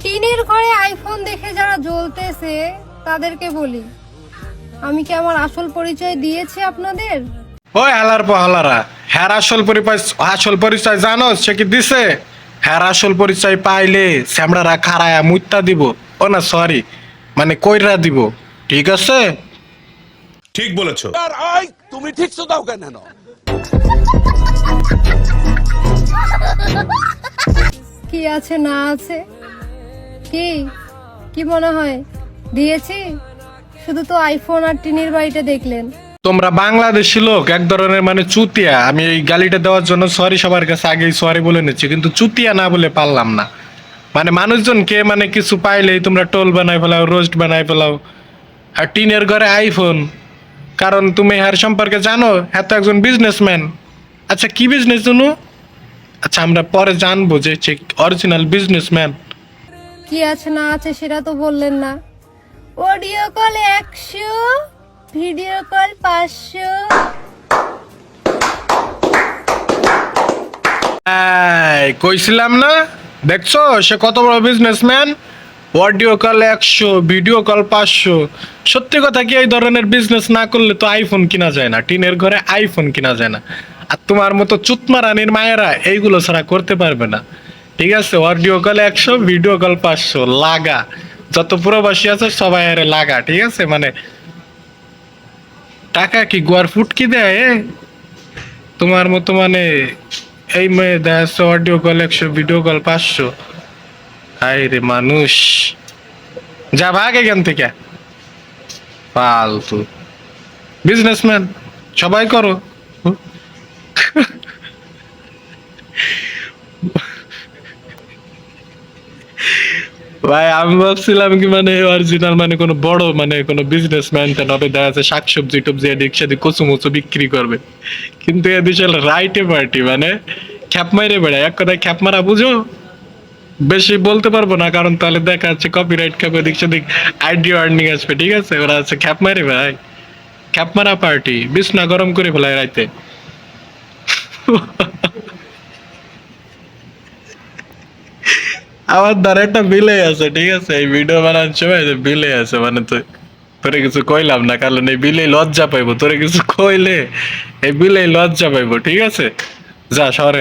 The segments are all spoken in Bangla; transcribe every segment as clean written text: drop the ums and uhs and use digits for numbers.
টিনের ঘরে আইফোন দেখে যারা জ্বলতেছে তাদেরকে বলি, আমি কি আমার আসল পরিচয় দিয়েছি আপনাদের? ওই হালার হালারা, হ্যার আসল পরিচয় জানো সে কি দিছে? হ্যার আসল পরিচয় পাইলে স্যামড়ারা খারায়া মুত্তা দিব, ও না সরি মানে কইরা দিব, ঠিক আছে? ঠিক বলেছো। আর আই তুমি ঠিক তো দাও কেন না? কি আছে না আছে, কি কি মনে হয় দিয়েছি? শুধু তো আইফোন আর টিনের বাড়িটা দেখলেন। তোমরা বাংলাদেশি লোক এক ধরনের মানে চুতিয়া। আমি এই গালিটা দেওয়ার জন্য সরি সবার কাছে আগেই সরি বলে নিচ্ছি, কিন্তু চুতিয়া না বলে পারলাম না। মানে মানুষজনকে মানে কিছু পাইলেই তোমরা টোল বানাই ফেলাও, রোস্ট বানাই ফেলাও। আর টিনের ঘরে আইফোন, কারণ তুমি হ্যার সম্পর্কে জানো, হ্যাঁ তো একজন বিজনেসম্যান। আচ্ছা কি বিজনেস জানো? আচ্ছা আমরা পরে জানবো যে অরিজিনাল বিজনেসম্যান। কি আছে না আছে সেটা তো বললেন না। Audio call 100, video call 500। কইছিলাম না, দেখছো সে কত বড় businessman. Audio call 100, video call 500। সত্যি কথা কি, এই ধরনের বিজনেস না করলে তো আইফোন কিনা যায় না, টিনের ঘরে আইফোন কিনা যায় না। আর তোমার মতো চুতমারানির মায়েরা এইগুলো ছাড়া করতে পারবে না, ঠিক আছে? অডিও কল 100, ভিডিও কল 500 লাগা। যত প্রবাসী আছে সবাই আরে লাগা, ঠিক আছে? মানে টাকা কি গোয়ার ফুটকি দেয়? তোমার মতো মানে এই মেয়ে দেখা অডিও কল 100, ভিডিও কল 500। হাই রে মানুষ, যা ভাগ এখান থেকে, ফালতু বিজনেসম্যান সবাই করো। ভাই আমি ভাবছিলাম কি মানে অরিজিনাল মানে কোনো বড় মানে কোনো বিজনেসম্যান টা হবে, দেখা যাচ্ছে শাকসবজি টবজি এদিক সেদিক কচু মুচু বিক্রি করবে, কিন্তু এ বিশাল রাইটে পার্টি মানে খ্যাপ মাইরে বেড়ায়। এক কথায় খ্যাপ মারা বুঝো? বেশি বলতে পারবো না কারণ তাহলে দেখা যাচ্ছে কপিরাইট খাবে, এদিক সেদিক আইডিয়া আর্নিং আসবে, ঠিক আছে? ওরা আছে খ্যাপ মারে ভাই, খ্যাপ মারা পার্টি, বিছনা গরম করে ফেলায় রাইতে। আমার দ্বারা একটা বিলে আছে, ঠিক আছে? এই ভিডিও বানানোর সময় বিলে আছে, মানে তো তোরে কিছু কইলাম না কারণ এই বিলে লজ্জা পাইবো। তোরে কিছু কইলে এই বিলে লজ্জা পাইবো, ঠিক আছে? যা সর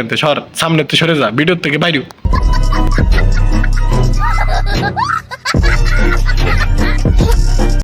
সামনে তো সরে যা, ভিডিওর থেকে বাইরে।